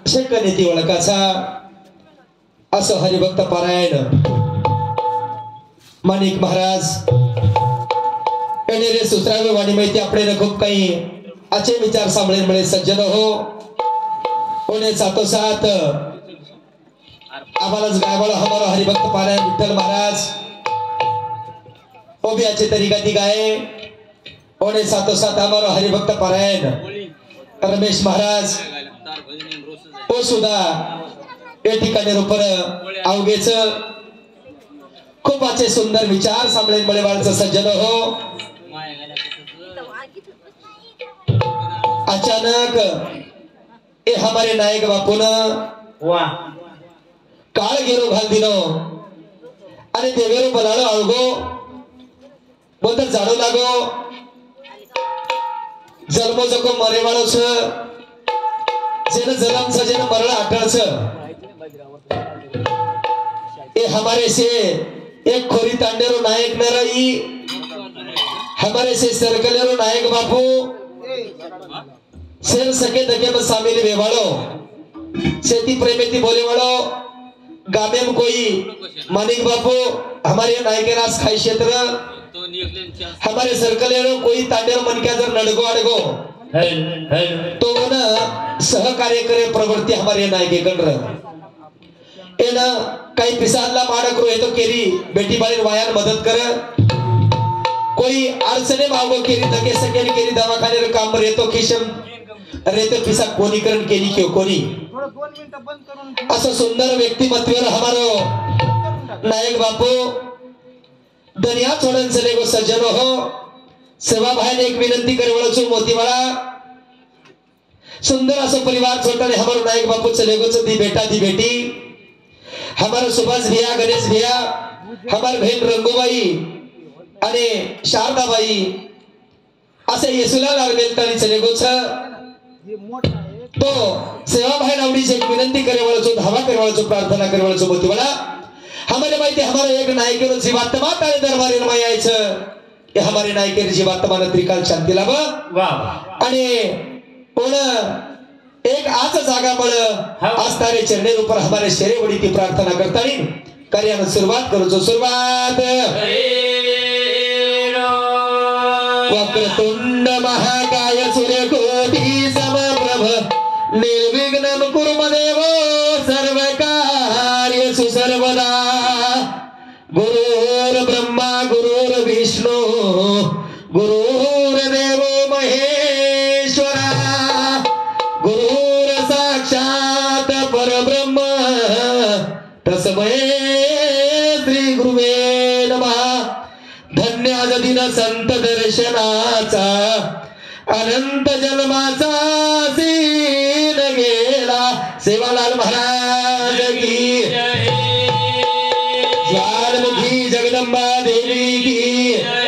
शेकनेती ओळखाचा असं हरिभक्त पारायण माणिक महाराज रे सुत्रावे वाणी माहिती आपले खूप काही अच्छे विचार सांभळे मिळे सज्जन हो उन्हें सातो साथ आम्हालाच गायवाला हमारा हरिभक्त पारायण विठ्ठल महाराज वो भी अच्छे तरीका दी गाए उन्हें सातो साथ हमारा हरिभक्त पारायण रमेश महाराज वो सुद्धा या ठिकाणी रूपर अवघेच खूप अच्छे सुंदर विचार सांभळे मिळे वाळचं सज्जन हो अचानक ए हमारे नायक बापून काळ गेरो घाल दिनो आणि देवेरो बनालो अळगो बोलत जाडो लागो जन्म जको मरेवाळो छ जेन जन्म छ जेन मरण आटळ छ ए हमारे से एक खोरी तांडेरो नायक न रही हमारे से सरकलेरो नायक बापू शेर सके दके में शामिल वेवाड़ो शेती प्रेमेती बोले वाड़ो गामे में कोई मानिक बापू हमारे नायके रास खाई क्षेत्र हमारे सरकलेरो कोई तांडेरो मन के जर नडगो अडगो तो ना सहकार्य करे प्रवृत्ति हमारे नायके कर ए ना काही पिसादला माडक रो तो केरी बेटी बाळीन वायान मदत कर कोई अडचणे मागो केरी दके सकेली केरी दवाखाने काम रेतो किशम रेतो पिसा कोणी करण केली क्यों कोणी असं सुंदर व्यक्तिमत्व हमारो नायक बापू दुनिया छोड़न चले गो सज्जनो हो सेवा भाई ने एक विनंती करे वाला छु मोतीवाड़ा सुंदर असो परिवार छोड़ने हमारो नायक बापू चले गो दी बेटा दी बेटी हमारा सुभाष भैया गणेश भैया हमारे बहन रंगूबाई अने शारदाबाई असे येसुला लागलेलतानी चले गो छ तो सेवा भाई नावडी से विनंती करे वाला छु धावा करे वाला छु प्रार्थना करे वाला छु मोतीवाड़ा हमारे माहिती हमारा एक नायकेरो जीवात्मा ताळे दरबारी रमा यायचं हे हमारे नायकेर जीवात्मा त्रिकाल शांती लाभ वाह आणि कोण एक आज जागा मळ आज तारे चरणे ऊपर हमारे शेरे वडी की प्रार्थना करतानी कार्यानं सुरुवात करू छो सुरुवात वक्रतुंड महाकाय सूर्यकोटि समप्रभ निर्विघ्नं कुरु मदेव सर्वकार्येषु सर्वदा गुरुर् ब्रह्मा गुरुर् विष्णु गुरुर्देवो महेश्वरा गुरुर् साक्षात् परब्रह्म तस्मै श्री गुरुवे नमः धन्य आज दिन संत दर्शनाचा अनंत जन्माचा सीन गेला सेवालाल महाराज की ज्वालमुखी जगदंबा देवी की Yeah.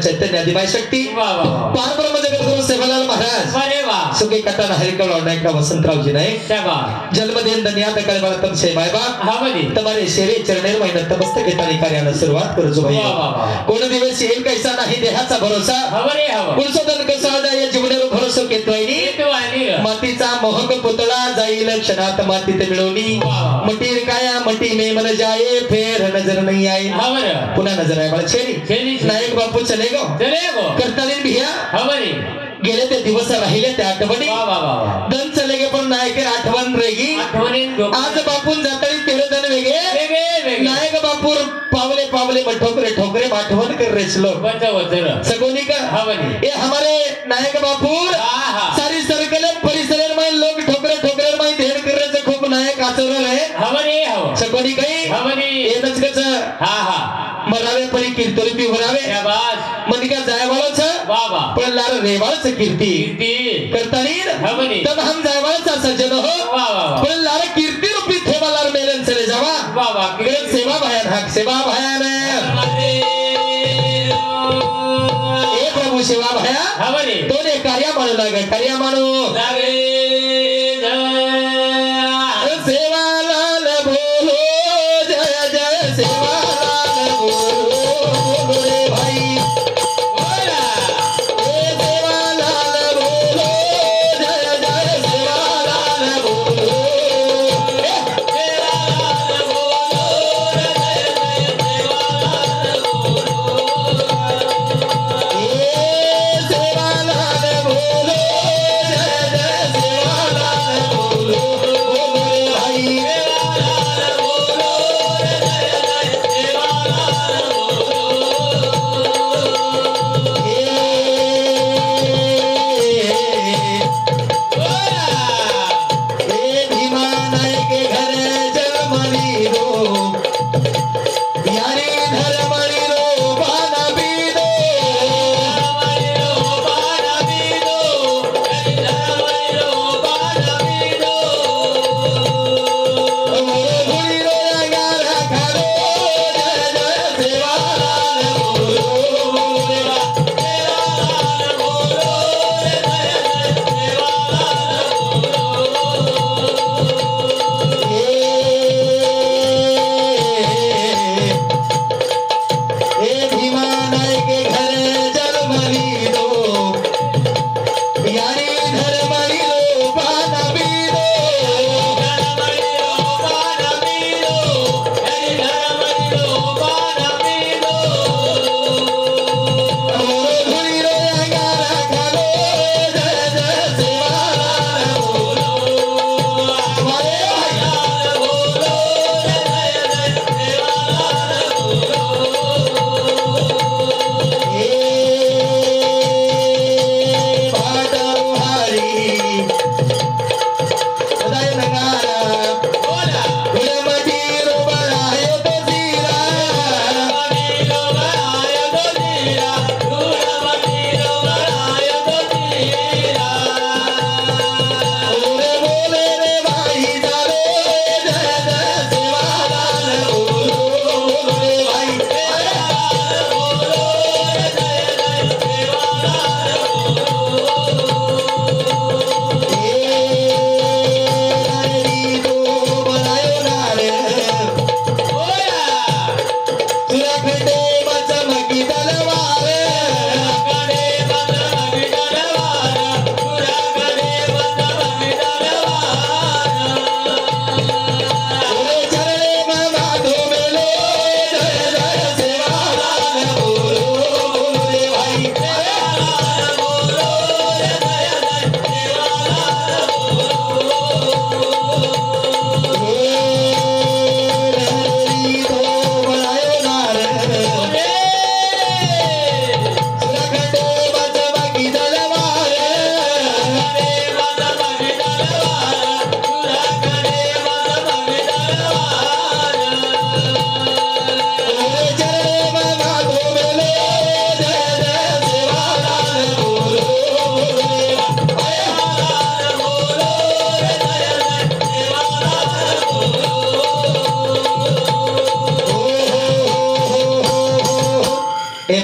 चैतन्य आदिमाय शक्ती पार ब्रह्म जगद्गुरु सेवालाल महाराज अरे वाह सुके कटाना हरिकळ नायक वसंतरावजी नायक शाबाश जन्मदिन दनिया तकळ बाळतम से माय बाप हा बनी તમારે શેરે ચરણેર મહિના તમસ્ત घेतानी कार्याला सुरुवात करजो भाई कोण दिवस येईल कैसा नाही देहाचा भरोसा हवरे हव कुलसोदन कसा या जीवनावर भरोसा केतवायनी मातीचा मोहक पुतळा जाईल क्षणात मातीत मिळवणी मटीर काया मटी में मन जाए फिर नजर नहीं आए हवर पुन्हा नजर आहे मला छेनी नायक बापू चले गो करतालीन भिया हवरे गेले ते दिवस राहिले त्या आठवणी दन चले गे पण नायकेर आठवण रेगी आज बापून जाताळी तेरे दन वेगे नायक बापूर पावले पावले ठोकरे ठोकरे आठवण कर रेचलो सगोनी का ये हमारे नायक बापूर सारी सर्कल परिसर में लोग ठोकरे ठोकरे में ढेर कर रहे खूप नायक आचरण है हमारे सगोनी काही हमारे येनच कस हा हा मरावे परी कीर्तरी बी भरावे मनिका जाय वालो छ पण लार रेवाळच कीर्ती करतानी तब हम जाय वाळचा सज्जन हो पण लार कीर्ती रूपी थेवा लार मेलन चले जावा सेवा भयान हक सेवा भयान ए प्रभु सेवा भया हवरे तोने कार्य मानू लागे कार्य मानू लागे सेवा लाल बोलो जय जय सेवा लाल बोलो रे भाई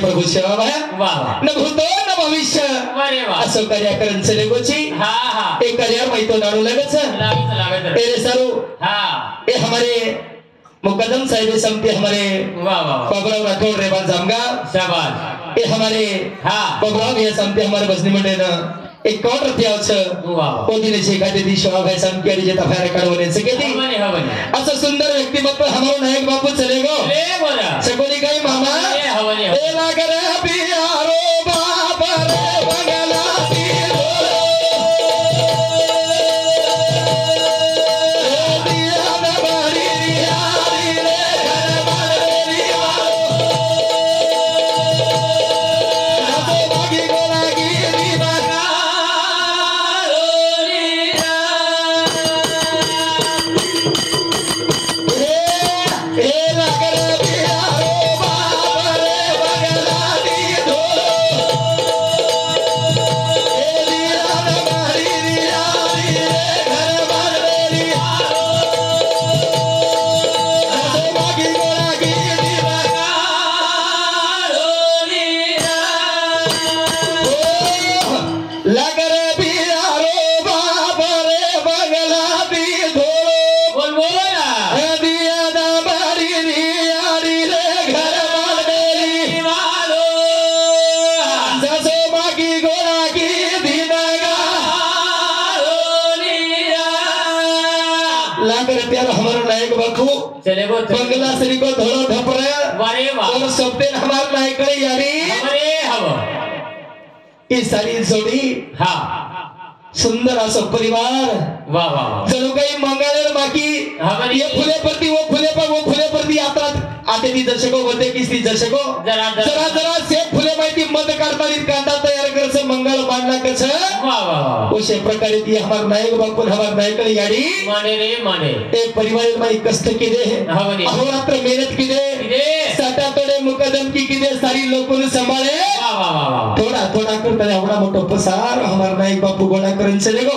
प्रभु सेवा भाया वाह न भूतो न भविष्य अरे वाह असो कार्य करून चले गोची हाँ हाँ एक कार्य मैं तो नाड़ू लगत से लागत तेरे सारू हाँ ये हमारे मुकदम साहिब समती हमारे वाह वाह बाबराव राठौड़ रेवाल जामगा शाबाश ये हमारे हाँ बाबराव ये समती हमारे बसनी मंडे ना एक कौन रत्या उस वाह ओ दिन से खाते दी शोभा भाई समती अड़ी जता फायर काढवणे सके ती हवनी असं सुंदर व्यक्तिमत्व हमारो नायक बापू चलेगो ले बोला सकोनी काही मामा हवनी ए लागर पियारो बाबा रे बंगला पिरो ए दिया न बड़ी रियारी रे घर बड़ी रिवारो तो भागी को लागी दीवाना रोलिया ए लागर पियारो बाबा रे बंगला दी दो ए दिया न बड़ी रियारी रे घर बड़ी रिवारो तो भागी को लागी दीवाना लागर पियारो बाबा रे बंगला दी दो बोल बोलो ना दिया ना बड़ी रियारी रे घर बड़ी वालो जसो बाकी गोरा की दिनगा लागर प्यार हमारा नायक बापू चले गो बंगला श्री को धोलो ढपरे वारे वाह और सब दिन हमारा नायक रे यारी हमारे हव इस सारी जोड़ी हाँ सुंदर असो परिवार वाह वाह जणू काही मंगळेर बाकी हमारी ये फुले प्रति वो फुले पर वो फुले प्रति यात्रा आते ती दर्शको होते किसती दर्शको जरा जरा जरा से फुले माहिती मत करतानी कांदा तयार करसे मंगळ मांडला कस वाह वाह अशा प्रकारे ती हमार नायक बापून हमार नायक गाडी माने रे माने ते परिवार मध्ये कष्ट केले हवनी अहोरात्र मेहनत केले इदे साटा तोडे मुकदम की केले सारी लोकन संभाळे वाह वाह वाह वाह थोडा थोडा करता एवढा मोठा पसार हमार नायक बापू गोळा करून चले गो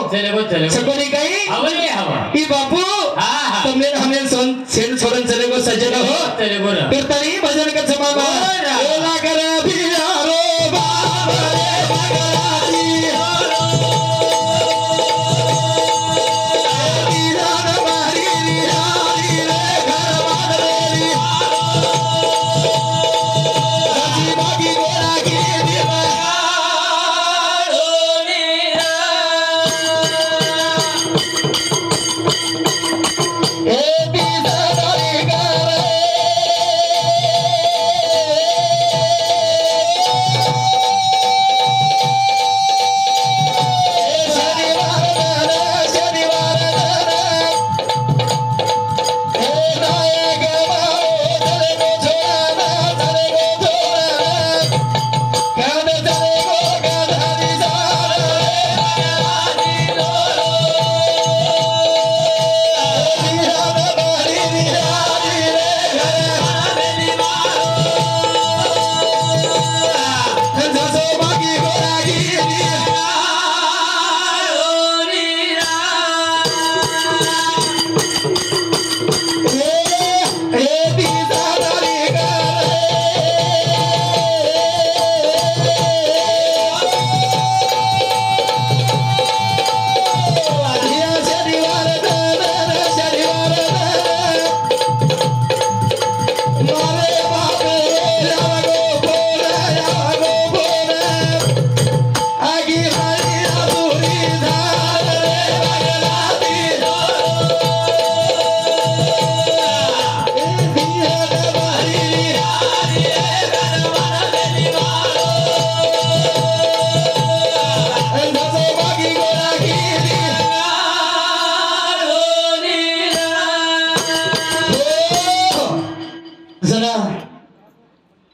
सकोनी काही हवनी हवा की बापू हाँ हाँ तुमने हमें सेन छोड़न चले गो सज्जन हो चले गो ना कीर्तनी भजन कर समामा बोला। ओला कर बिहारो बाबा रे भगवानी दीवान मारी रिहारी रे घर वाली राजी बागी गोरा की दीवाना ए बिदारी करे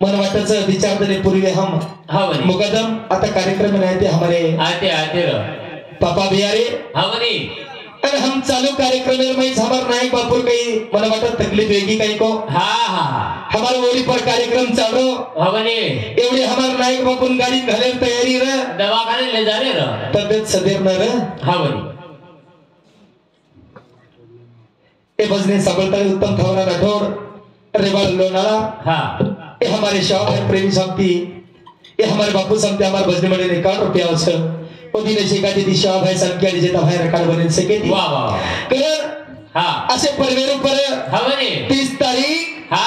मनवाटाचं विचार देने पूर्वी हम हवनी मुकदम आता कार्यक्रम में रहते हमारे आते आते रो पापा बिहारी हवनी और हम चालू कार्यक्रम में हमार नायक बापुर कहीं मनवाटा तकलीफ वेगी कहीं को हाँ हाँ हमारे ओरी पर कार्यक्रम चालू हवनी एवढे हमार नायक बापुन गाड़ी घाले तैयारी रह दवाखाने ले जा रहे रो तबियत सदैव न रह हवनी ए भजने सबलता उत्तम थवरा राठौड़ रेवाल लोनाला हाँ ये हमारे शौक है प्रेमी शक्ति ये हमारे बापू समते हमारे भजनी मंडली ने 1 रुपया छ ओदिने शेकाती दिशा भाई संख्या जेता भाई रेकॉर्ड बनेल सकेती वाह वाह कारण हा असे परवेरू पर हवरे 30 तारीख हा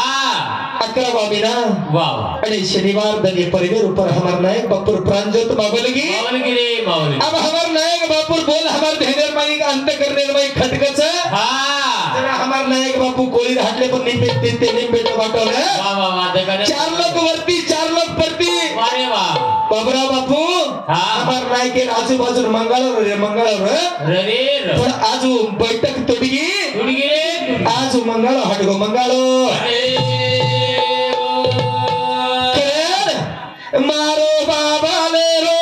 11 महीना वाह वाह आणि शनिवार दनी परवेरू पर हमार नायक बापुर प्रांजोत मावलगी रे मावलगी अब हमार नायक बापुर बोल हमार धेनेर माई अंत करने माई खटकच हा जरा हमार नायक बापू कोळी हाटले पण निमित्त ते निमित्त वाटवलं वाह वाह वाह देखा 4 लोक वरती 4 लोक परती अरे वाह बाबरा बापू हा हमार नायक आजूबाजू मंगळवार रे पण आजू बैठक तुडगी रे आजू मंगळ हटगो मंगळो मारो बाबा ले रो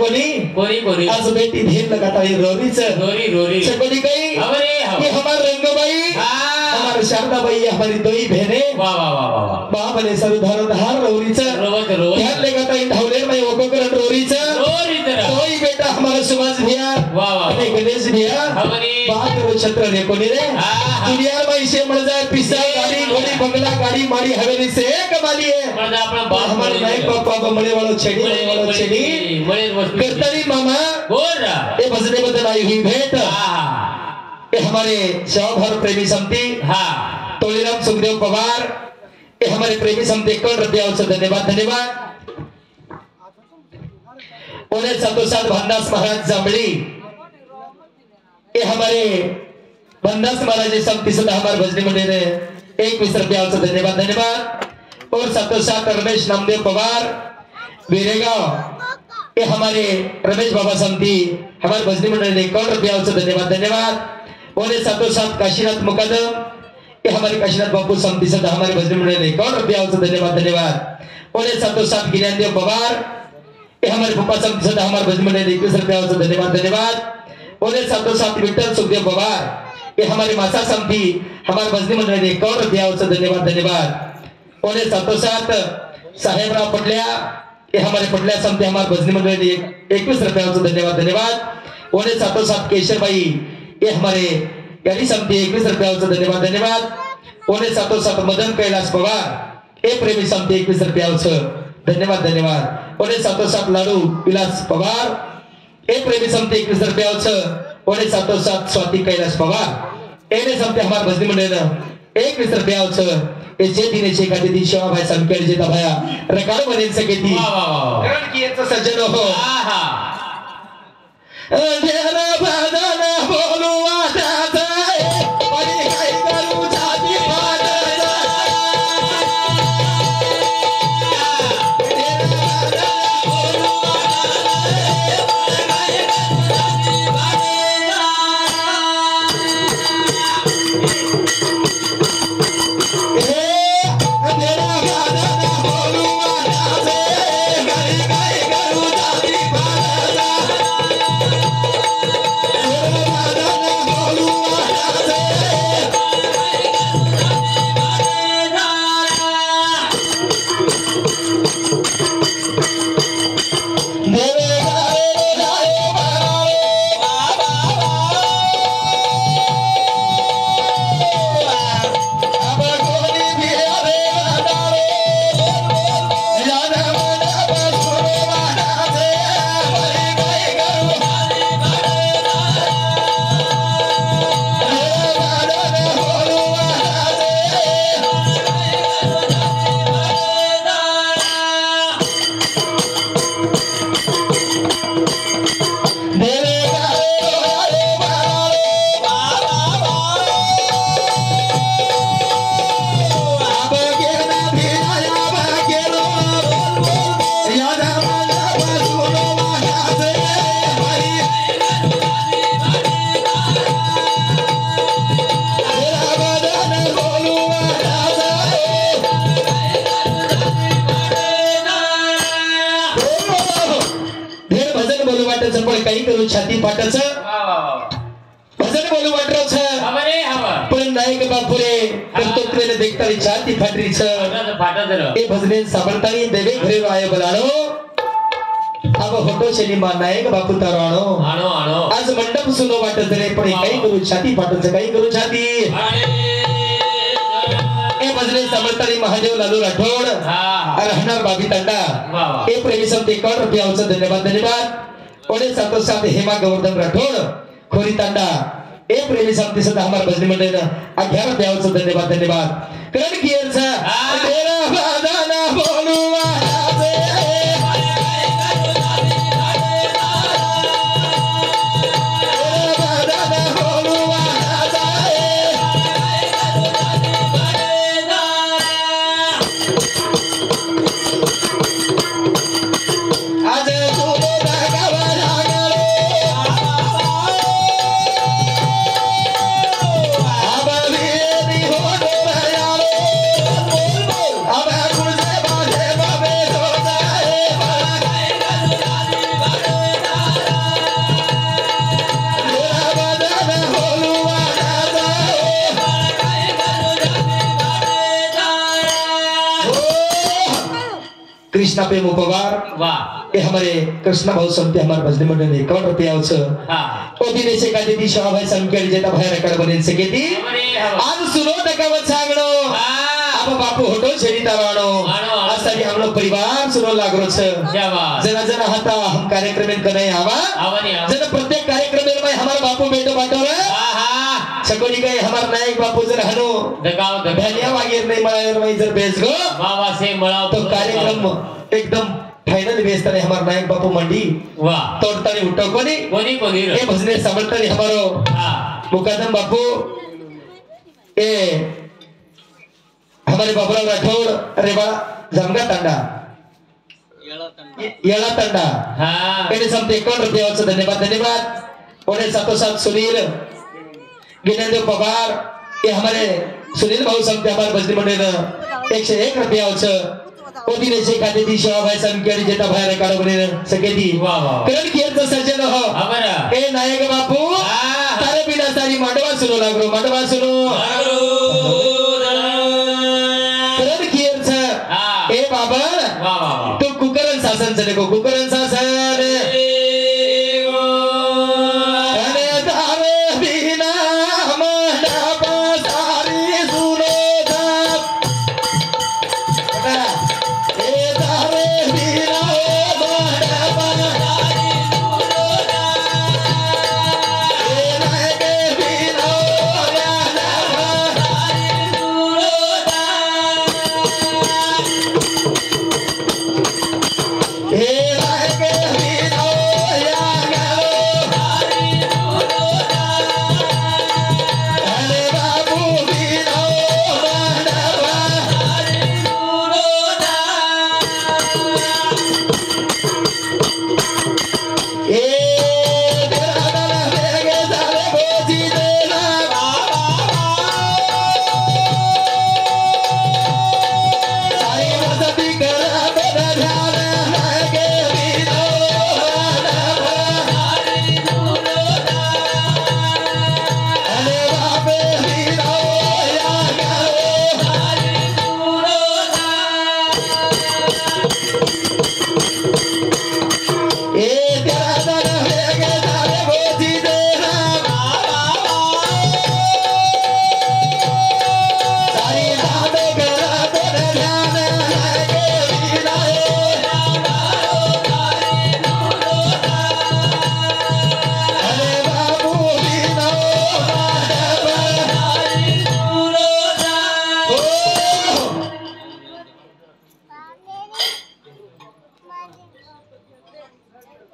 बोला कोरी आज बेटी ढेर लगाता है रोरी कोनी कही ये हमारे रंगबाई हमारे शारदा भाई हमारी दोई बहने वाह वाह वाह वाह बाप ने सब धार ध्यान लगाता इन ढौले में वो कोकर रोरी दोई बेटा हमारा सुभाष भैया वाह वाह गणेश भैया बात रो छत्र ने कोनी रे दुनिया में इसे मिल जाए पिस्सा गाड़ी घोड़ी बंगला गाड़ी माड़ी हवेली से कमाली है अपना बाप हमारे नायक पापा बमड़े वालों छेड़ी करतरी मामा बोल रहा ये भजने बदल आई हुई भेंट ये हमारे शवभर प्रेमी समिति तोलीराम सुखदेव पवार ये हमारे प्रेमी समिति कौन रुपया उससे धन्यवाद उन्हें संतोषाद भंडास महाराज जांबड़ी ये हमारे भंडास महाराज समिति से हमारे भजनी मंडली ने 21 रुपया उससे धन्यवाद और संतोषाद रमेश नामदेव पवार वेरेगांव ये हमारे रमेश बाबा समती हमारे भजनी मंडल ने 1 रुपया धन्यवाद धन्यवाद। और साथों साथ काशीनाथ मुकदम ये हमारे काशीनाथ बापू समती सदा हमारे भजनी मंडल ने 1 रुपया धन्यवाद धन्यवाद। और साथों साथ गिरियादेव पवार ये हमारे पप्पा समती सदा हमारे भजनी मंडल ने 21 रुपया धन्यवाद धन्यवाद। और साथों साथ विठ्ठल सुखदेव पवार ये हमारे मासा समती हमारे भजनी मंडल ने 1 रुपया धन्यवाद धन्यवाद। और साथों साथ साहेबराव पटल्या ये हमारे पटल्या समती हमारे भजनी मंडल ने 21 रुपया धन्यवाद धन्यवाद। और साथों साथ केशर भाई ये हमारे यानी समती 21 रुपया धन्यवाद धन्यवाद। और साथों साथ मदन कैलाश पवार ये प्रेमी समती 21 रुपया धन्यवाद धन्यवाद। और साथों साथ लाडू विलास पवार ये प्रेमी समती 21 रुपया। और साथों साथ स्वाति कैलाश पवार ये समती हमारे भजनी मंडल 21 रुपया। जे दिने से खाते दी शिवा भाई संकेल जेता भाया रकाड बनेन सके ती कारण की याचा सज्जन हो देरा भादन बोलू वाटाचा परी काय करू जाती पाटाचा देरा भादन बोलू वाटाचा परी काय करू जाती पाटाचा काही करू छाती पाटाचं भजन बोलू वाटरोच पण नायक बापुरे कर्तृत्वेने देखताली छाती फाटरीच ए भजने साबरतानी देवे घरे आय बलाणो अब होटो सिनेमा नायक बापू ताराणो आणो आणो आज मंडप सुनो वाटत रे पण काही करू छाती पाटाचं काही करू छाती ए भजने साबरतानी महादेव लालू राठोड राहणार बाबी तांडा ए प्रेमी समते 1 रुपया धन्यवाद धन्यवाद। और साथों साथ हेमा गोवर्धन राठौड़ खोरी तांडा ए प्रेमी समती सदा हमारे भजनी मंडल 11 रुपया धन्यवाद धन्यवाद। करण की तेरा भादाना बोलूवा कृष्णा पे मुपवार वाह ये हमारे कृष्णा भाऊ समते हमारे भजनी मंडल ने 1 रुपया ओ दिने से काते दी शिवा भाई संकेल जेता भाई रकाड बनेन सके ती आज सुनो तकावत सांगणो अब बापू होटो छेड़ी ताराणो आसारी हम लोग परिवार सुनो लागरो छ जना जना हता हम कार्यक्रम में कने आवा जना प्रत्येक कार्यक्रम में हमारा बापू बेटो बाटो रे सकोली गए हमार नायक बापू जर हनो दगाव धनिया वागेर नहीं मळावर वही जर बेस गो बाबा से मळाव तो कार्यक्रम एकदम फाइनल बेसताने हमार नायक बापू मंडी वाह तोड़ताने उठो कोनी कोनी कोनी ए भजने समर्थताने हमारो मुकदम बापू ए हमारे बाबूराव राठौड़ रेवा जमगा तांडा येळा तंडा हाँ मैंने समझे 51 रुपया धन्यवाद धन्यवाद उन्हें साथों साथ सुनील गिनेंद्र पवार ये हमारे सुनील भाऊ समझे हमारे बजरी मंडळ 101 रुपया ओदिनेचे खाते ती सेवा भाई संकेडी जेता भाई रेकाडो बने सकेती वाह वाह करण केरचं सर्जन हो हमारा ए नायक बापू तारे बिना सारी मांडवा सुनो लागरो मांडवा सुनो करण केरचं ए बाबा वाह वाह तो कुकरन शासन चले को कुकरन शासन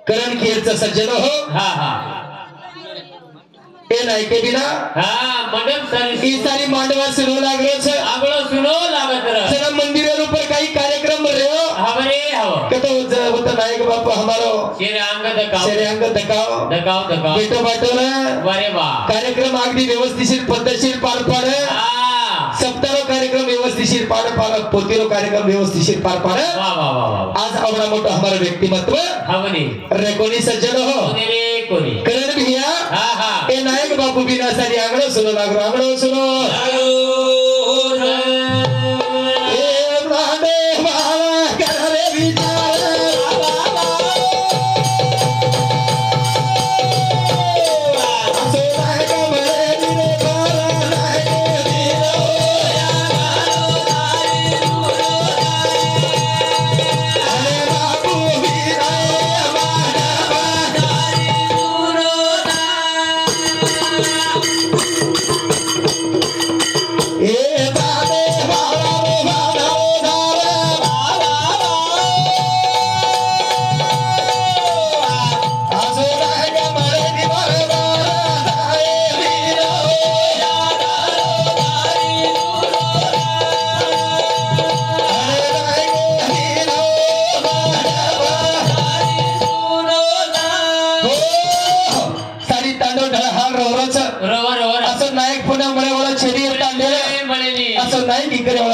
करण केरचं सज्जन हो हाँ हाँ ए नाही के बिना हाँ मंडप सारी ई सारी मांडवा सुनो लागरो छ आगलो सुनो लागत रह सना मंदिर ऊपर काही कार्यक्रम रहो हमारे हो कतो होता नायक बापू हमारो शेरे अंग दकाओ दकाओ बेटो बाटो ना वारे वाह कार्यक्रम अगदी व्यवस्थिशीर पद्धतशीर पार पाड सप्ताह कार्यक्रम व्यवस्थिशीर पार पाड पोतीरो कार्यक्रम व्यवस्थिशीर पार पाड वाह वाह वाह वाह आज आवडा मोठा हमारा व्यक्तिमत्व हवनी रेकोनी सज्जन हो कोनी करण भैया हाँ हाँ ए नायक बापू बिना सारी आंगड़ो सुनो लागरो आंगड़ो सुनो ए ब्रांडे बाबा करे विचार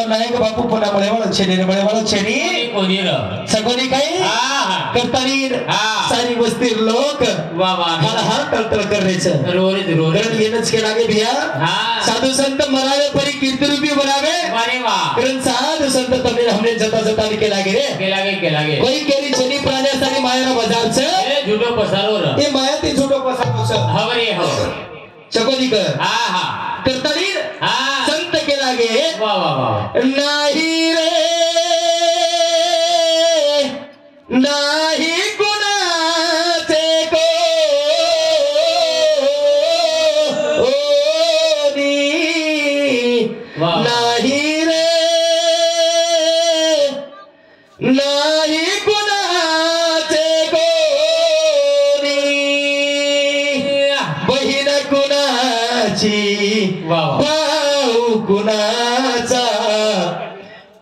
नायक बापू पुन्हा मळेवाळ छेनी कोणी र सगोनी काही करतानी सारी वस्ती लोक वाह वाह हा तंत्र करायचं कारण येणच केला गे भिया साधू संत मरावे परी कीर्तिरूपी बनावे अरे वाह कारण साधू संत तमिळ हमने जता जता केला गे कोई केली छेनी प्राण्या सारी मायाना बाजारच ए झुटो पसारो र ए माया ते झुटो पसारोच हवरे हो सगोनी कर हा करतानी संत केला गे वाह वाह वाह नाही रे नाही कुणाचे कोणी नाही रे नाही कुणाचे कोणी बहीण कुणाची भाऊ कुणाचा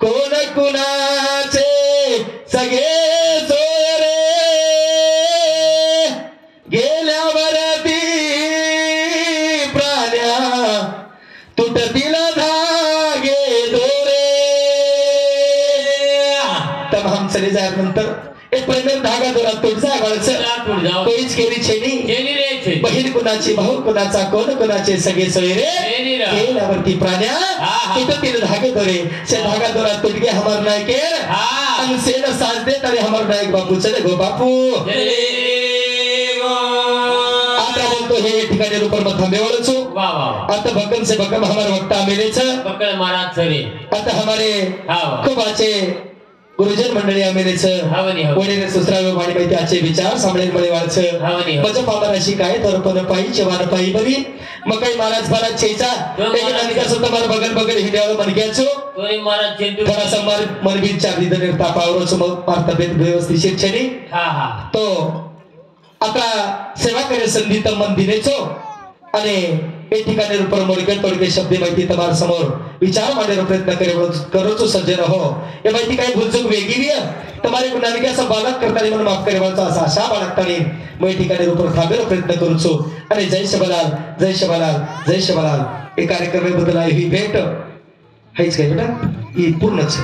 कोण कुणाचे सगळे चले जाय नंतर एक प्रेमेर धागा दोरा तुट जाय तुट जाओ. कोईच केली छेनी केली रे छेनी. बहीण कुणाची भाऊ कुणाचा कोण कुणाचे सगळे सोयरे छेनी रे. केल्यावरती प्राण्या हा. तिथं तीन धागे दोरे से धागा दोरा तुट गए हमार नायकेर हा. आणि सेन साज दे तरी हमार नायक बापू चले गो बापू आता बोलतो हे ठिकाणी रूपर मत थांबेवळचो वाह वाह. आता भक्कम से भक्कम हमारे वक्ता मेलेच पकड़ महाराज सरे. आता हमारे हा. खूप आचे गुरुजन मंडळी आमेलेच हवनी हवनी. वडील सुसरावे वाणी माहिती आजचे विचार सांभळे मळेवाळच हवनी. मजा पामराशी काय तरपन पायी चवान पायी बरी मग काही महाराज महाराज चेचा एक नानिका सुद्धा मार बगल बगल हिंड्यावर मन घ्यायचो तोरी महाराज चेंडू. थोडासा मार मनबीर चारली दर तापावरच मग मार तब्येत व्यवस्थित छेनी हा हा. तो आता सेवा करे संधी तर मन दिनेचो आणि एक ठिकाणी रूपर मोडके तोडके शब्द माहिती तुम्हाला समोर विचार मांडण्याचा प्रयत्न करोचो सज्जन हो हे माहिती काही भूलचूक वेगळी आहे तुम्हाला कुणाला असं बालक करताना म्हणून माफ करेवाचा असा आशा बाळगताना मग एक ठिकाणी रूपर थांबेलो प्रयत्न करूचो आणि जय शबलाल जय शबलाल जय शबलाल एक कार्यक्रमाबद्दल ही भेट हायच काय बेटा ही पूर्णच